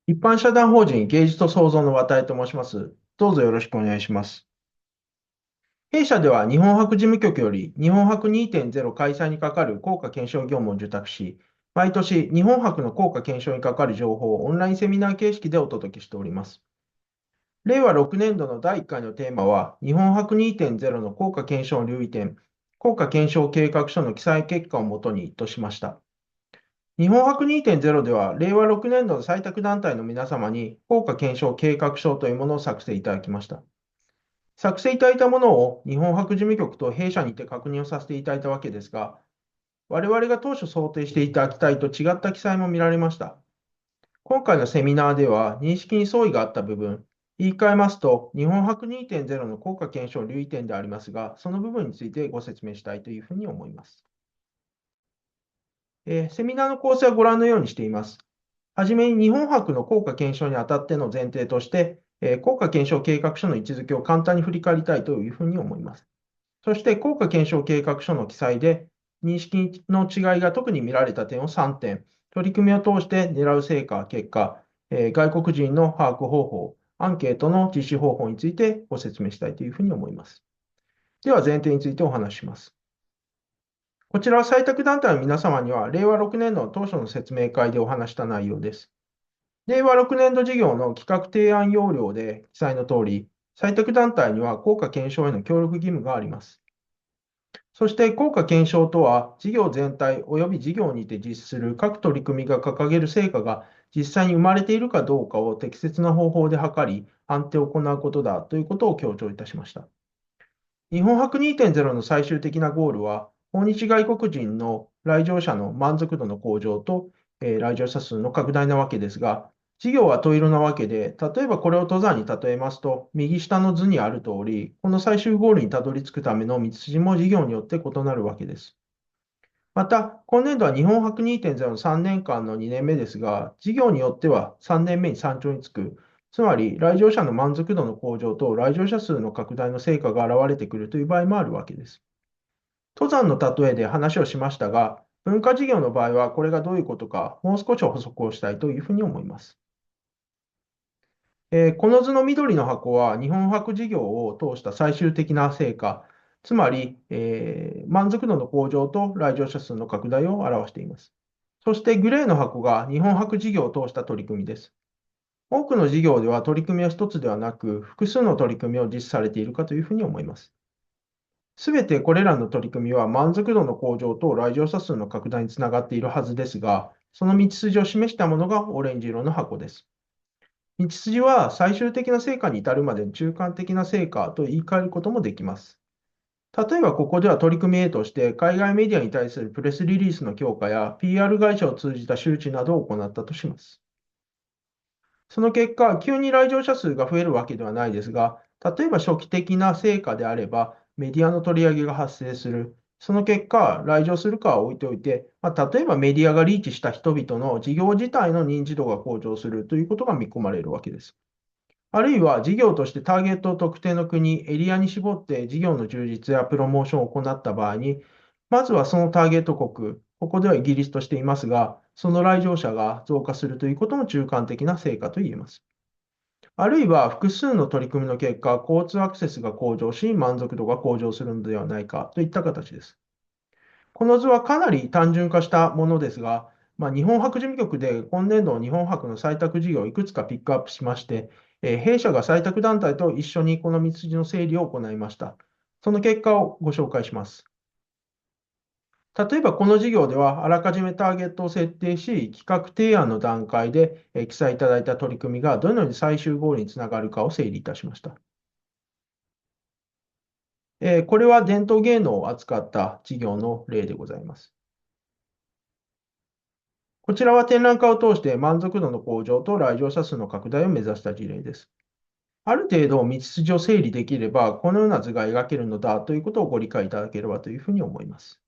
一般社団法人芸術と創造の綿井と申します。どうぞよろしくお願いします。弊社では日本博事務局より日本博2.0開催に係る効果検証業務を受託し、毎年日本博の効果検証に係る情報をオンラインセミナー形式でお届けしております。令和6年度の第1回のテーマは、日本博2.0の効果検証留意点、効果検証計画書の記載結果をもとにとしました。日本博2.0では、令和6年度の採択団体の皆様に、効果検証計画書というものを作成いただきました。作成いただいたものを日本博事務局と弊社にて確認をさせていただいたわけですが、我々が当初想定していた期待と違った記載も見られました。今回のセミナーでは、認識に相違があった部分、言い換えますと、日本博2.0の効果検証留意点でありますが、その部分についてご説明したいというふうに思います。セミナーの構成はご覧のようにしています。はじめに日本博の効果検証にあたっての前提として、効果検証計画書の位置づけを簡単に振り返りたいというふうに思います。そして、効果検証計画書の記載で、認識の違いが特に見られた点を3点、取り組みを通して狙う成果、結果、外国人の把握方法、アンケートの実施方法についてご説明したいというふうに思います。では、前提についてお話しします。こちらは採択団体の皆様には、令和6年度の当初の説明会でお話した内容です。令和6年度事業の企画提案要領で記載の通り、採択団体には効果検証への協力義務があります。そして効果検証とは、事業全体及び事業にて実施する各取り組みが掲げる成果が実際に生まれているかどうかを適切な方法で測り、判定を行うことだということを強調いたしました。日本博2.0の最終的なゴールは、訪日外国人の来場者の満足度の向上と、来場者数の拡大なわけですが、事業は問い色なわけで、例えばこれを登山に例えますと、右下の図にある通り、この最終ゴールにたどり着くための道筋も事業によって異なるわけです。また、今年度は日本博2.0の3年間の2年目ですが、事業によっては3年目に山頂につく、つまり来場者の満足度の向上と来場者数の拡大の成果が現れてくるという場合もあるわけです。登山の例えで話をしましたが、文化事業の場合はこれがどういうことか、もう少し補足をしたいというふうに思います。この図の緑の箱は日本博事業を通した最終的な成果、つまり、満足度の向上と来場者数の拡大を表しています。そしてグレーの箱が日本博事業を通した取り組みです。多くの事業では取り組みは一つではなく、複数の取り組みを実施されているかというふうに思います。すべてこれらの取り組みは満足度の向上と来場者数の拡大につながっているはずですが、その道筋を示したものがオレンジ色の箱です。道筋は最終的な成果に至るまでの中間的な成果と言い換えることもできます。例えばここでは取り組み A として海外メディアに対するプレスリリースの強化や PR 会社を通じた周知などを行ったとします。その結果、急に来場者数が増えるわけではないですが、例えば初期的な成果であれば、メディアの取り上げが発生する。その結果、来場するかは置いておいて、例えばメディアがリーチした人々の事業自体の認知度が向上するということが見込まれるわけです。あるいは事業としてターゲットを特定の国、エリアに絞って事業の充実やプロモーションを行った場合に、まずはそのターゲット国、ここではイギリスとしていますが、その来場者が増加するということも中間的な成果と言えます。あるいは複数の取り組みの結果、交通アクセスが向上し、満足度が向上するのではないかといった形です。この図はかなり単純化したものですが、日本博事務局で今年度の日本博の採択事業をいくつかピックアップしまして、弊社が採択団体と一緒にこの道筋の整理を行いました。その結果をご紹介します。例えばこの事業では、あらかじめターゲットを設定し、企画提案の段階で記載いただいた取り組みがどのように最終ゴールにつながるかを整理いたしました。これは伝統芸能を扱った事業の例でございます。こちらは展覧会を通して満足度の向上と来場者数の拡大を目指した事例です。ある程度道筋を整理できれば、このような図が描けるのだということをご理解いただければというふうに思います。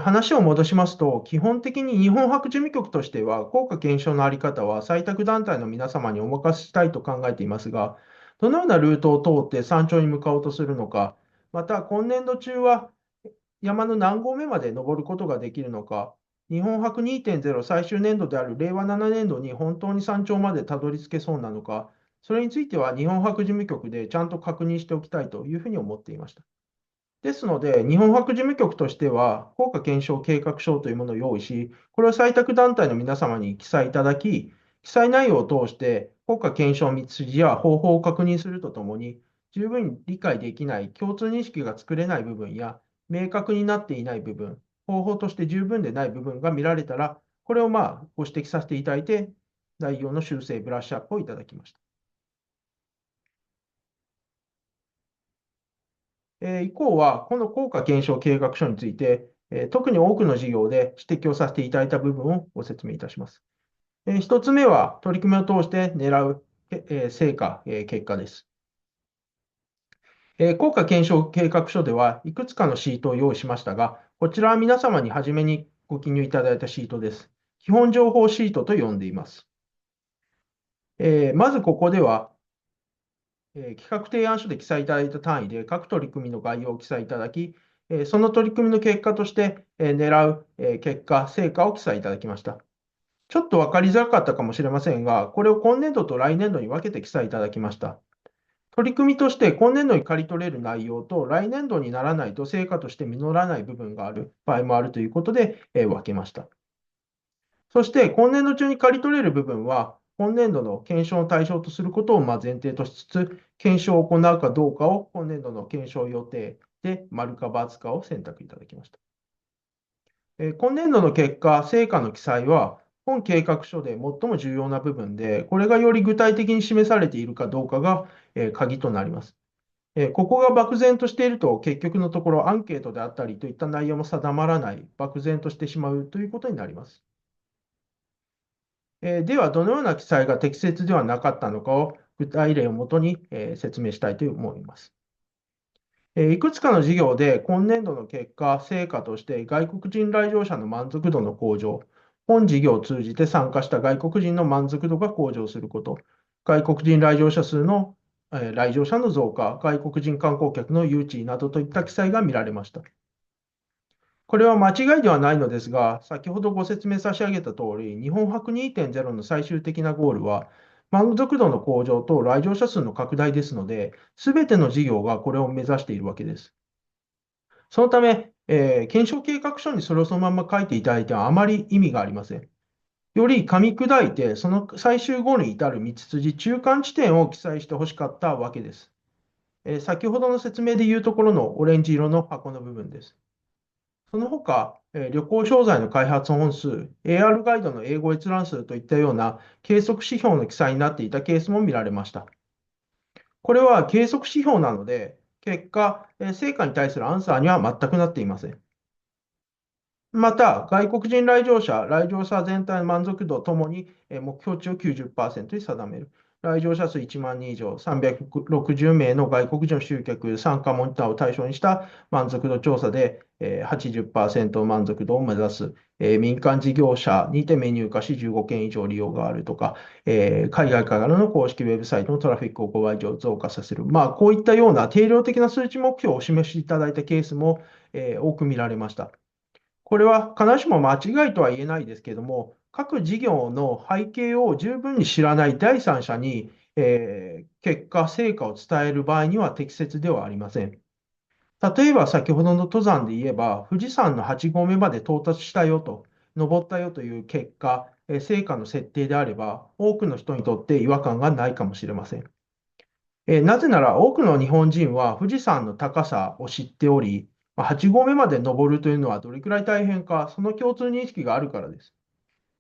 話を戻しますと、基本的に日本博事務局としては、効果検証のあり方は採択団体の皆様にお任せしたいと考えていますが、どのようなルートを通って山頂に向かおうとするのか、また今年度中は山の何合目まで登ることができるのか、日本博2.0最終年度である令和7年度に本当に山頂までたどり着けそうなのか、それについては日本博事務局でちゃんと確認しておきたいというふうに思っていました。ですので、日本博事務局としては、効果検証計画書というものを用意し、これを採択団体の皆様に記載いただき、記載内容を通して、効果検証道筋や方法を確認するとともに、十分に理解できない、共通認識が作れない部分や、明確になっていない部分、方法として十分でない部分が見られたら、これをご指摘させていただいて、内容の修正、ブラッシュアップをいただきました。以降は、この効果検証計画書について、特に多くの事業で指摘をさせていただいた部分をご説明いたします。1つ目は、取り組みを通して狙う成果、結果です。効果検証計画書ではいくつかのシートを用意しましたが、こちらは皆様に初めにご記入いただいたシートです。基本情報シートと呼んでいます。まずここでは、企画提案書で記載いただいた単位で各取り組みの概要を記載いただき、その取り組みの結果として狙う結果、成果を記載いただきました。ちょっと分かりづらかったかもしれませんが、これを今年度と来年度に分けて記載いただきました。取り組みとして今年度に刈り取れる内容と来年度にならないと成果として実らない部分がある場合もあるということで分けました。そして今年度中に刈り取れる部分は、今年度の検証の対象とすることを前提としつつ、検証を行うかどうかを今年度の検証予定で丸か×かを選択いただきました。今年度の結果、成果の記載は、本計画書で最も重要な部分で、これがより具体的に示されているかどうかが鍵となります。ここが漠然としていると、結局のところアンケートであったりといった内容も定まらない、漠然としてしまうということになります。では、どのような記載が適切ではなかったのかを具体例をもとに説明したいと思います。いくつかの事業で今年度の結果、成果として外国人来場者の満足度の向上、本事業を通じて参加した外国人の満足度が向上すること、外国人来場者数の来場者の増加、外国人観光客の誘致などといった記載が見られました。これは間違いではないのですが、先ほどご説明差し上げたとおり、日本博2.0の最終的なゴールは、満足度の向上と来場者数の拡大ですので、すべての事業がこれを目指しているわけです。そのため、検証計画書にそれをそのまま書いていただいてはあまり意味がありません。より噛み砕いて、その最終ゴールに至る道筋、中間地点を記載してほしかったわけです。先ほどの説明でいうところのオレンジ色の箱の部分です。その他、旅行商材の開発本数、AR ガイドの英語閲覧数といったような計測指標の記載になっていたケースも見られました。これは計測指標なので、結果、成果に対するアンサーには全くなっていません。また、外国人来場者、来場者全体の満足度ともに目標値を90%に定める。来場者数1万人以上、360名の外国人集客、参加モニターを対象にした満足度調査で80%満足度を目指す。民間事業者にてメニュー化し15件以上利用があるとか、海外からの公式ウェブサイトのトラフィックを5倍以上増加させる。こういったような定量的な数値目標をお示しいただいたケースも多く見られました。これは必ずしも間違いとは言えないですけれども、各事業の背景を十分に知らない第三者に、結果、成果を伝える場合には適切ではありません。例えば先ほどの登山で言えば、富士山の8合目まで到達したよと、登ったよという結果、成果の設定であれば、多くの人にとって違和感がないかもしれません。なぜなら多くの日本人は富士山の高さを知っており、8合目まで登るというのはどれくらい大変か、その共通認識があるからです。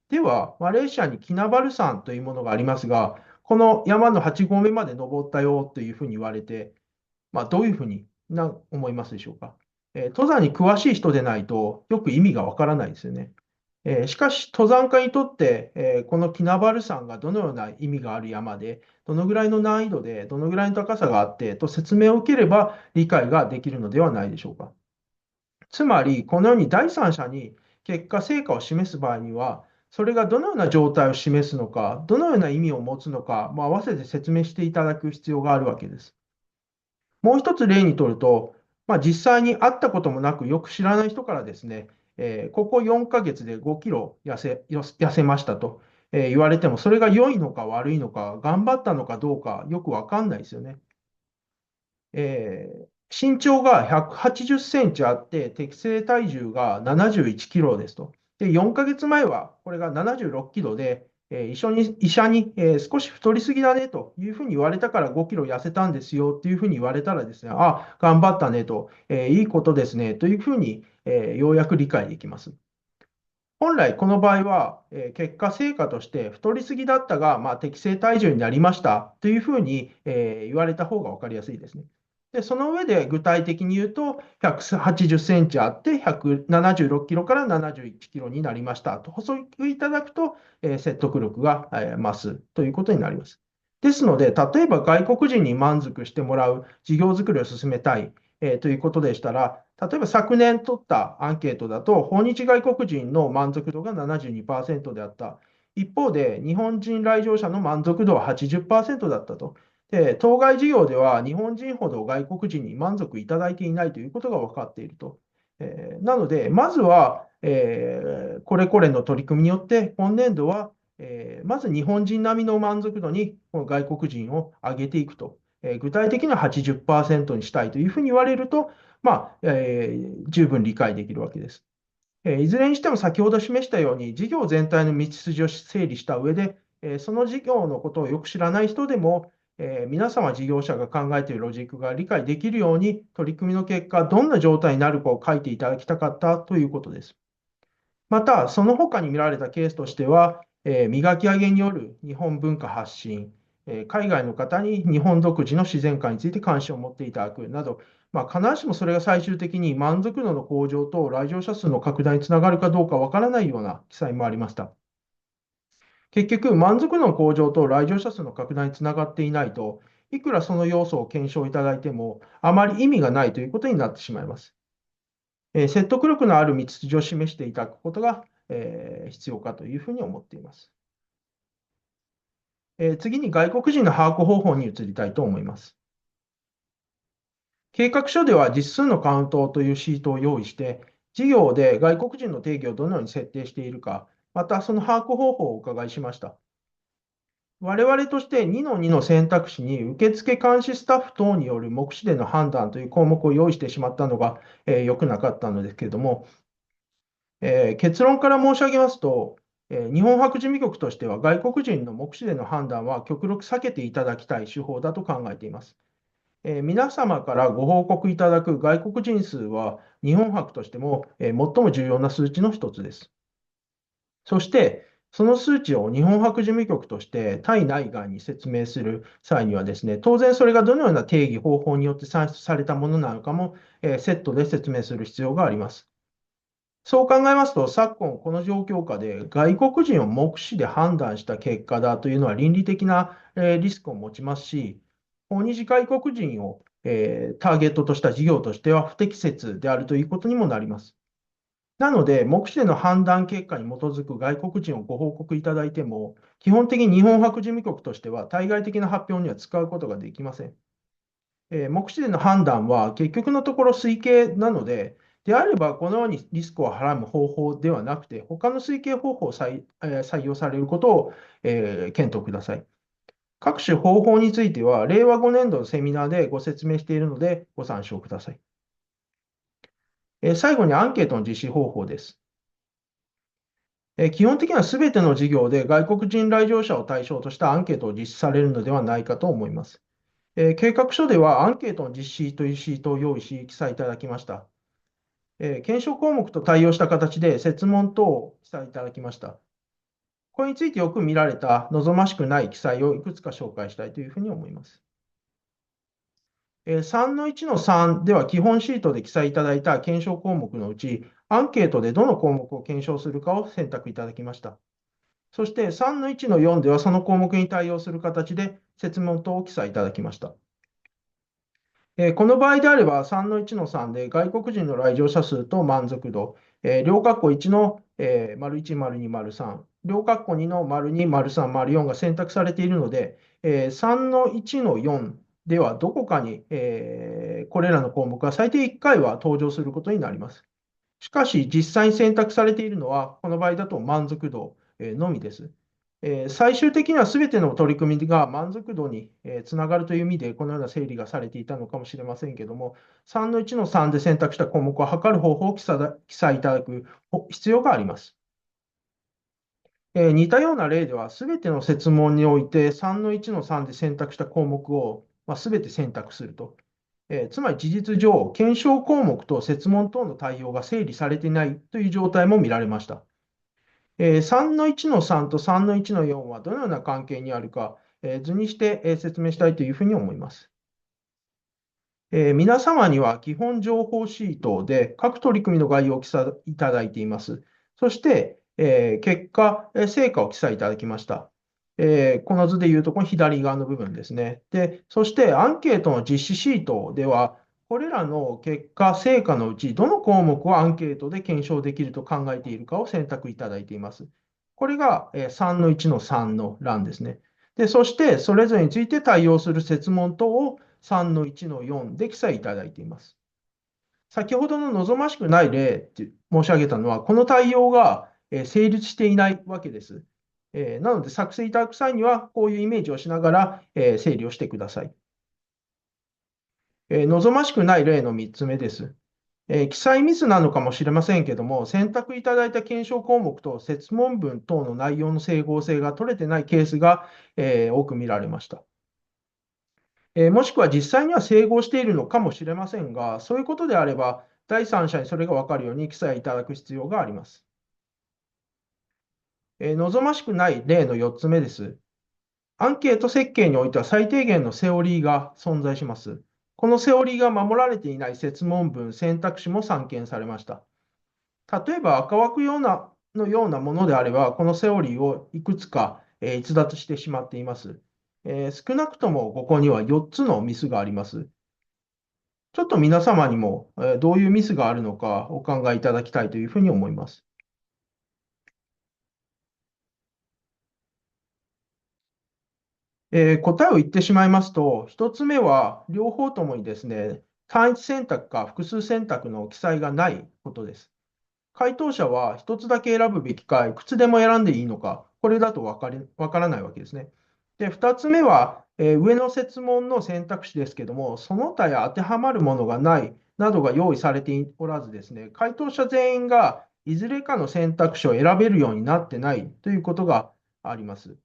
では、マレーシアにキナバル山というものがありますが、この山の8合目まで登ったよというふうに言われて、どういうふうに思いますでしょうか。登山に詳しい人でないとよく意味がわからないですよね。しかし、登山家にとって、このキナバル山がどのような意味がある山で、どのぐらいの難易度で、どのぐらいの高さがあってと説明を受ければ理解ができるのではないでしょうか。つまり、このように第三者に結果、成果を示す場合には、それがどのような状態を示すのか、どのような意味を持つのか、合わせて説明していただく必要があるわけです。もう一つ例にとると、実際に会ったこともなくよく知らない人からですね、ここ4ヶ月で5キロ痩せましたと、言われても、それが良いのか悪いのか、頑張ったのかどうか、よくわかんないですよね。身長が180センチあって、適正体重が71キロですと。で、4ヶ月前はこれが76キロで、医者に、少し太りすぎだねというふうに言われたから5キロ痩せたんですよっていうふうに言われたらですね、あ、頑張ったねと、いいことですねというふうに、ようやく理解できます。本来この場合は、結果成果として太りすぎだったが、まあ、適正体重になりましたというふうに、言われた方が分かりやすいですね。で、その上で具体的に言うと、180センチあって176キロから71キロになりましたと補足いただくと、説得力が、増すということになります。ですので、例えば外国人に満足してもらう事業づくりを進めたい、ということでしたら、例えば昨年取ったアンケートだと、訪日外国人の満足度が72%であった。一方で、日本人来場者の満足度は80%だったと。で、当該事業では日本人ほど外国人に満足いただいていないということが分かっていると。なので、まずは、これこれの取り組みによって、今年度は、まず日本人並みの満足度にこの外国人を上げていくと。具体的には80%にしたいというふうに言われると、十分理解できるわけです。いずれにしても先ほど示したように、事業全体の道筋を整理した上で、その事業のことをよく知らない人でも、皆様事業者が考えているロジックが理解できるように、取り組みの結果、どんな状態になるかを書いていただきたかったということです。また、その他に見られたケースとしては、磨き上げによる日本文化発信、海外の方に日本独自の自然観について関心を持っていただくなど、必ずしもそれが最終的に満足度の向上と来場者数の拡大につながるかどうかわからないような記載もありました。結局、満足度の向上と来場者数の拡大につながっていないと、いくらその要素を検証いただいても、あまり意味がないということになってしまいます。説得力のある道筋を示していただくことが、必要かというふうに思っています。次に外国人の把握方法に移りたいと思います。計画書では実数のカウントというシートを用意して、事業で外国人の定義をどのように設定しているか、またその把握方法をお伺いしました。我々として2の2の選択肢に受付監視スタッフ等による目視での判断という項目を用意してしまったのが、良くなかったのですけれども、結論から申し上げますと、日本博事務局としては外国人の目視での判断は極力避けていただきたい手法だと考えています。皆様からご報告いただく外国人数は日本博としても、最も重要な数値の一つです。そして、その数値を日本博事務局として対内外に説明する際にはですね、当然それがどのような定義、方法によって算出されたものなのかも、セットで説明する必要があります。そう考えますと、昨今この状況下で外国人を目視で判断した結果だというのは倫理的なリスクを持ちますし、訪日外国人をターゲットとした事業としては不適切であるということにもなります。なので、目視での判断結果に基づく外国人をご報告いただいても、基本的に日本博事務局としては対外的な発表には使うことができません。目視での判断は結局のところ推計なので、であればこのようにリスクをはらむ方法ではなくて、他の推計方法を採用されることを、検討ください。各種方法については、令和5年度のセミナーでご説明しているので、ご参照ください。最後にアンケートの実施方法です。基本的にはすべての事業で外国人来場者を対象としたアンケートを実施されるのではないかと思います。計画書ではアンケートの実施というシートを用意し、記載いただきました。検証項目と対応した形で設問等を記載いただきました。これについてよく見られた望ましくない記載をいくつか紹介したいというふうに思います。3の1の3では基本シートで記載いただいた検証項目のうち、アンケートでどの項目を検証するかを選択いただきました。そして3の1の4ではその項目に対応する形で設問等を記載いただきました。この場合であれば、3の1の3で外国人の来場者数と満足度、両括弧1の丸1、丸2、丸3、両括弧2の丸2、丸3、丸4が選択されているので、3の1の4ではどこかにこれらの項目が最低1回は登場することになります。しかし、実際に選択されているのは、この場合だと満足度のみです。最終的には全ての取り組みが満足度につながるという意味で、このような整理がされていたのかもしれませんけれども、3の1の3で選択した項目を測る方法を記載いただく必要があります。似たような例では、すべての設問において3の1の3で選択した項目をすべて選択すると。つまり事実上、検証項目と設問等の対応が整理されていないという状態も見られました。3の1の3と3の1の4はどのような関係にあるか、図にして説明したいというふうに思います。皆様には基本情報シートで各取り組みの概要を記載いただいています。そして、結果、成果を記載いただきました。この図でいうと、この左側の部分ですね。で、そしてアンケートの実施シートでは、これらの結果、成果のうち、どの項目をアンケートで検証できると考えているかを選択いただいています。これが3の1の3の欄ですね。で、そして、それぞれについて対応する設問等を3の1の4で記載いただいています。先ほどの望ましくない例って申し上げたのは、この対応が成立していないわけです。なので、作成いただく際には、こういうイメージをしながら整理をしてください。望ましくない例の3つ目です。記載ミスなのかもしれませんけども、選択いただいた検証項目と設問文等の内容の整合性が取れてないケースが多く見られました。もしくは実際には整合しているのかもしれませんが、そういうことであれば、第三者にそれが分かるように記載いただく必要があります。望ましくない例の4つ目です。アンケート設計においては最低限のセオリーが存在します。このセオリーが守られていない設問文、選択肢も散見されました。例えば赤枠のようなものであれば、このセオリーをいくつか逸脱してしまっています。少なくともここには4つのミスがあります。ちょっと皆様にもどういうミスがあるのかお考えいただきたいというふうに思います。答えを言ってしまいますと、1つ目は両方ともにですね、単一選択か複数選択の記載がないことです。回答者は1つだけ選ぶべきか、いくつでも選んでいいのか、これだとわからないわけですね。で、2つ目は、上の設問の選択肢ですけども、その他や当てはまるものがないなどが用意されておらずですね、回答者全員がいずれかの選択肢を選べるようになってないということがあります。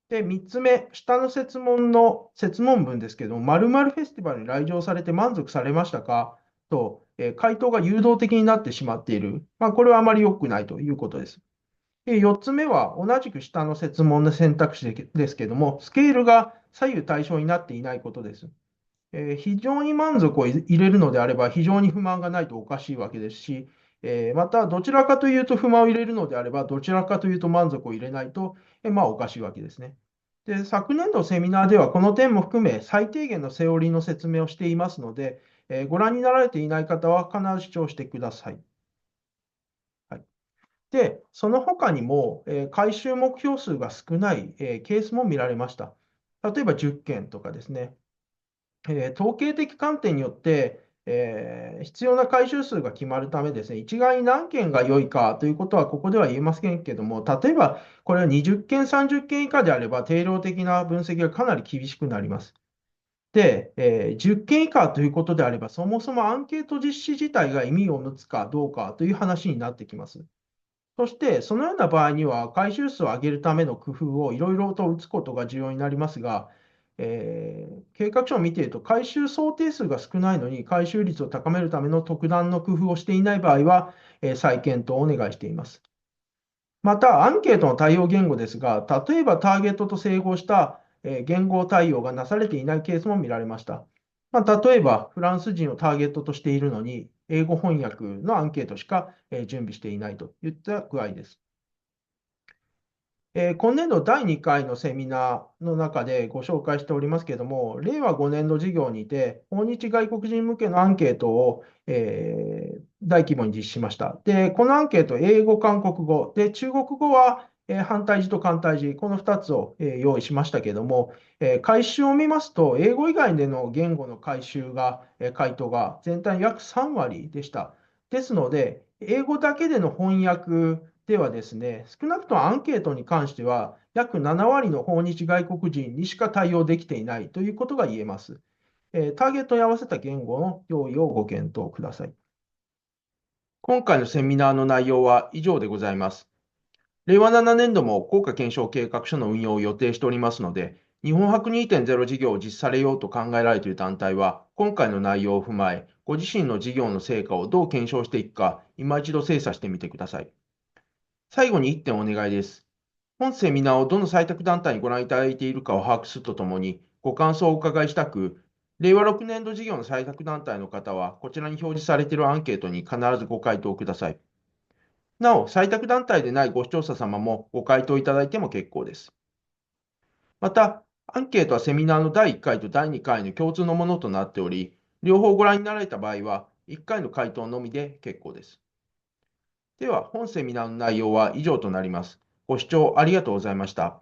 で、3つ目、下の設問の設問文ですけども、〇〇フェスティバルに来場されて満足されましたかと、回答が誘導的になってしまっている。これはあまり良くないということです。で、4つ目は、同じく下の設問の選択肢ですけども、スケールが左右対称になっていないことです。非常に満足を入れるのであれば、非常に不満がないとおかしいわけですし、また、どちらかというと不満を入れるのであれば、どちらかというと満足を入れないと、おかしいわけですね。で、昨年度セミナーでは、この点も含め、最低限のセオリーの説明をしていますので、ご覧になられていない方は必ず視聴してください。はい、で、その他にも、回収目標数が少ない、ケースも見られました。例えば10件とかですね。統計的観点によって、必要な回収数が決まるためですね、一概に何件が良いかということはここでは言えませんけれども、例えばこれは20件、30件以下であれば、定量的な分析がかなり厳しくなります。で、10件以下ということであれば、そもそもアンケート実施自体が意味を持つかどうかという話になってきます。そして、そのような場合には、回収数を上げるための工夫をいろいろと打つことが重要になりますが、計画書を見ていると、回収想定数が少ないのに、回収率を高めるための特段の工夫をしていない場合は、再検討をお願いしています。また、アンケートの対応言語ですが、例えばターゲットと整合した言語対応がなされていないケースも見られました。例えば、フランス人をターゲットとしているのに、英語翻訳のアンケートしか準備していないといった具合です。今年度第2回のセミナーの中でご紹介しておりますけれども、令和5年度事業にて、訪日外国人向けのアンケートを、大規模に実施しました。で、このアンケート、英語、韓国語、で、中国語は、繁体字と簡体字、この2つを、用意しましたけれども、回収を見ますと、英語以外での言語の回収が、回答が全体の約3割でした。ですので、英語だけでの翻訳ではですね、少なくともアンケートに関しては、約7割の訪日外国人にしか対応できていないということが言えます。ターゲットに合わせた言語の用意をご検討ください。今回のセミナーの内容は以上でございます。令和7年度も効果検証計画書の運用を予定しておりますので、日本博2.0事業を実施されようと考えられている団体は、今回の内容を踏まえ、ご自身の事業の成果をどう検証していくか、今一度精査してみてください。最後に1点お願いです。本セミナーをどの採択団体にご覧いただいているかを把握するとともに、ご感想をお伺いしたく、令和6年度事業の採択団体の方は、こちらに表示されているアンケートに必ずご回答ください。なお、採択団体でないご視聴者様もご回答いただいても結構です。また、アンケートはセミナーの第1回と第2回の共通のものとなっており、両方ご覧になられた場合は、1回の回答のみで結構です。では、本セミナーの内容は以上となります。ご視聴ありがとうございました。